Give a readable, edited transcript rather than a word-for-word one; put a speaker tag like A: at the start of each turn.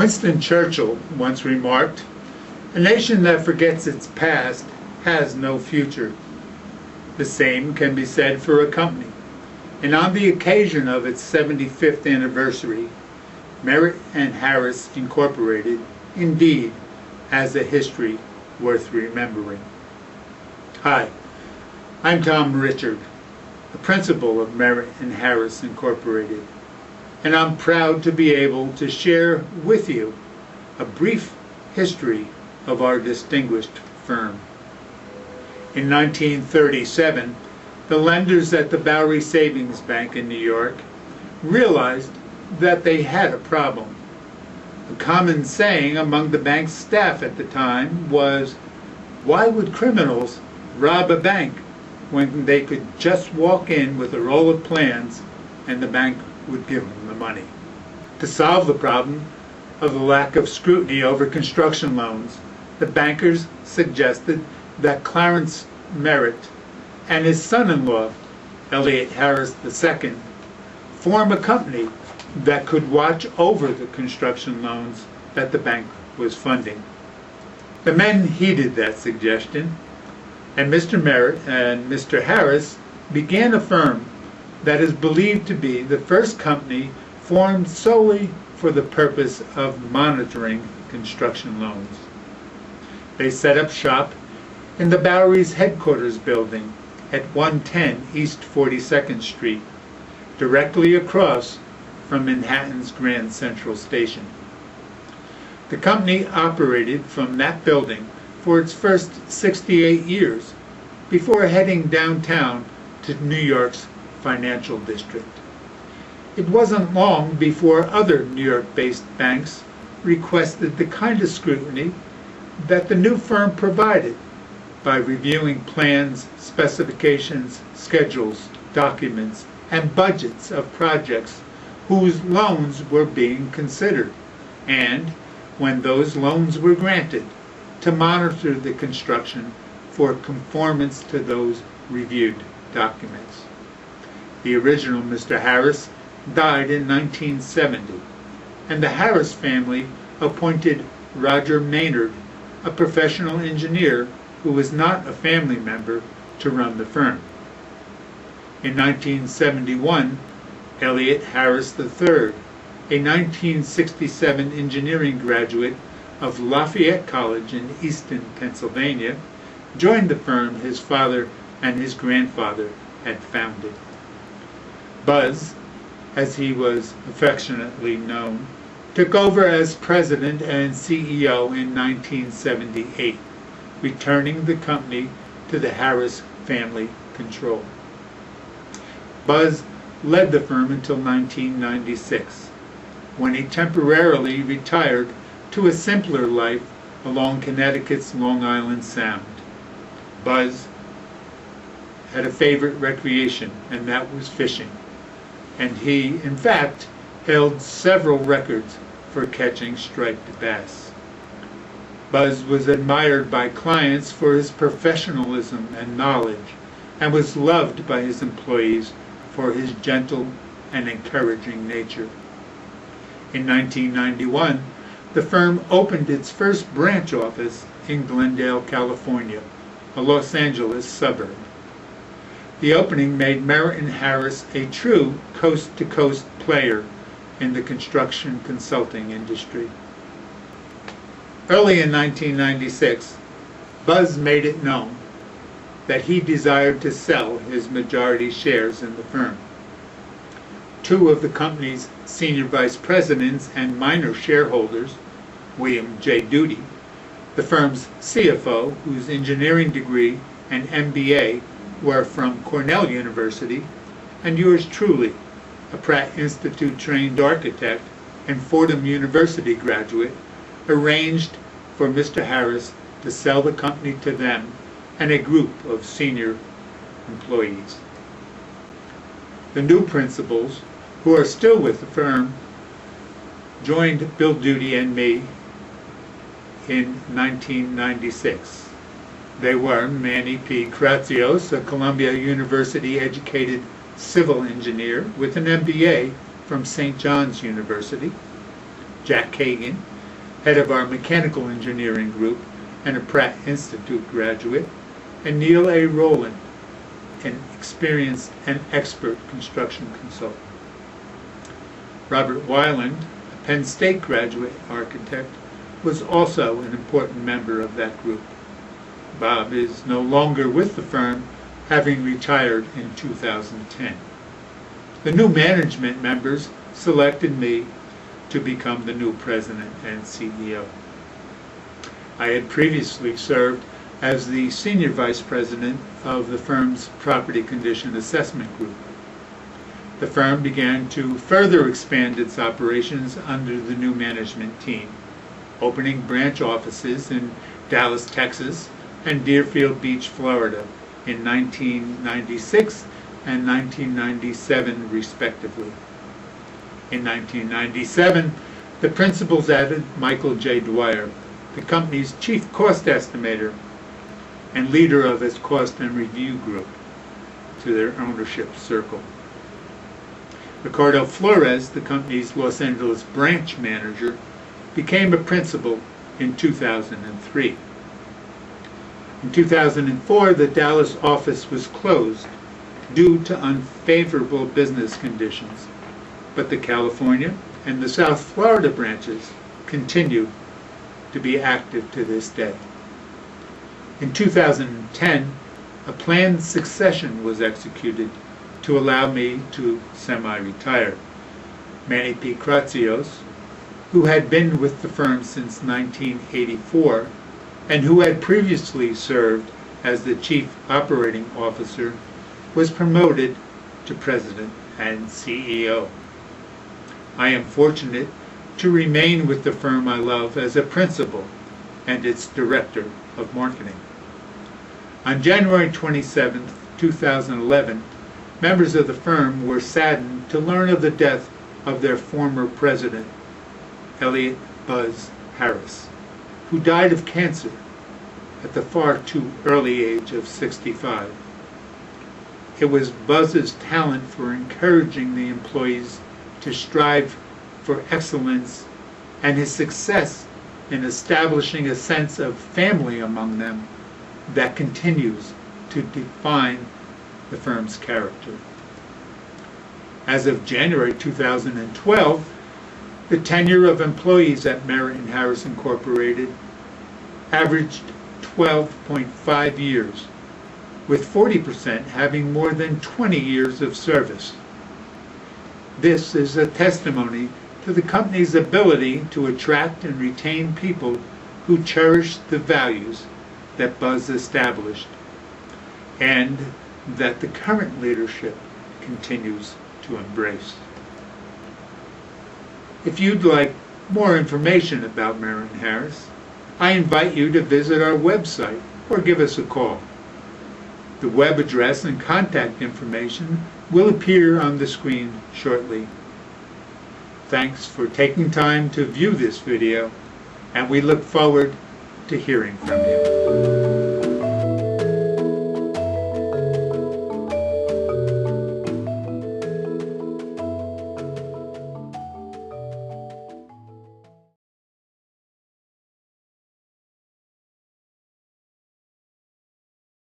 A: Winston Churchill once remarked, "A nation that forgets its past has no future." The same can be said for a company. And on the occasion of its 75th anniversary, Merritt and Harris Incorporated indeed has a history worth remembering. Hi, I'm Tom Richard, the principal of Merritt and Harris Incorporated, and I'm proud to be able to share with you a brief history of our distinguished firm. In 1937, the lenders at the Bowery Savings Bank in New York realized that they had a problem. A common saying among the bank's staff at the time was, "Why would criminals rob a bank when they could just walk in with a roll of plans and the bank would give them the money?" To solve the problem of the lack of scrutiny over construction loans, the bankers suggested that Clarence Merritt and his son-in-law, Elliott Harris II, form a company that could watch over the construction loans that the bank was funding. The men heeded that suggestion, and Mr. Merritt and Mr. Harris began a firm that is believed to be the first company formed solely for the purpose of monitoring construction loans. They set up shop in the Bowery's headquarters building at 110 East 42nd Street, directly across from Manhattan's Grand Central Station. The company operated from that building for its first 68 years before heading downtown to New York's financial district. It wasn't long before other New York-based banks requested the kind of scrutiny that the new firm provided by reviewing plans, specifications, schedules, documents, and budgets of projects whose loans were being considered, and, when those loans were granted, to monitor the construction for conformance to those reviewed documents. The original Mr. Harris died in 1970, and the Harris family appointed Roger Maynard, a professional engineer who was not a family member, to run the firm. In 1971, Elliott Harris III, a 1967 engineering graduate of Lafayette College in Easton, Pennsylvania, joined the firm his father and his grandfather had founded. Buzz, as he was affectionately known, took over as president and CEO in 1978, returning the company to the Harris family control. Buzz led the firm until 1996, when he temporarily retired to a simpler life along Connecticut's Long Island Sound. Buzz had a favorite recreation, and that was fishing, and he, in fact, held several records for catching striped bass. Buzz was admired by clients for his professionalism and knowledge, and was loved by his employees for his gentle and encouraging nature. In 1991, the firm opened its first branch office in Glendale, California, a Los Angeles suburb. The opening made Merritt and Harris a true coast-to-coast player in the construction consulting industry. Early in 1996, Buzz made it known that he desired to sell his majority shares in the firm. Two of the company's senior vice presidents and minor shareholders, William J. Duty, the firm's CFO, whose engineering degree and MBA were from Cornell University, and yours truly, a Pratt Institute-trained architect and Fordham University graduate, arranged for Mr. Harris to sell the company to them and a group of senior employees. The new principals, who are still with the firm, joined Bill Duty and me in 1996. They were Manny P. Kratsios, a Columbia University-educated civil engineer with an MBA from St. John's University; Jack Kagan, head of our mechanical engineering group and a Pratt Institute graduate, and Neil A. Rowland, an experienced and expert construction consultant. Robert Weiland, a Penn State graduate architect, was also an important member of that group. Bob is no longer with the firm, having retired in 2010. The new management members selected me to become the new president and CEO. I had previously served as the senior vice president of the firm's property condition assessment group. The firm began to further expand its operations under the new management team, opening branch offices in Dallas, Texas, and Deerfield Beach, Florida in 1996 and 1997, respectively. In 1997, the principals added Michael J. Dwyer, the company's chief cost estimator and leader of its cost and review group, to their ownership circle. Ricardo Flores, the company's Los Angeles branch manager, became a principal in 2003. In 2004, the Dallas office was closed due to unfavorable business conditions, but the California and the South Florida branches continue to be active to this day. In 2010, a planned succession was executed to allow me to semi-retire. Manny P. Kratsios, who had been with the firm since 1984 and who had previously served as the Chief Operating Officer, was promoted to President and CEO. I am fortunate to remain with the firm I love as a principal and its Director of Marketing. On January 27, 2011, members of the firm were saddened to learn of the death of their former president, Elliot Buzz Harris, who died of cancer at the far too early age of 65. It was Buzz's talent for encouraging the employees to strive for excellence and his success in establishing a sense of family among them that continues to define the firm's character. As of January 2012, the tenure of employees at Merritt & Harris Incorporated averaged 12.5 years, with 40% having more than 20 years of service. This is a testimony to the company's ability to attract and retain people who cherish the values that Buzz established, and that the current leadership continues to embrace. If you'd like more information about Merritt & Harris, I invite you to visit our website or give us a call. The web address and contact information will appear on the screen shortly. Thanks for taking time to view this video, and we look forward to hearing from you.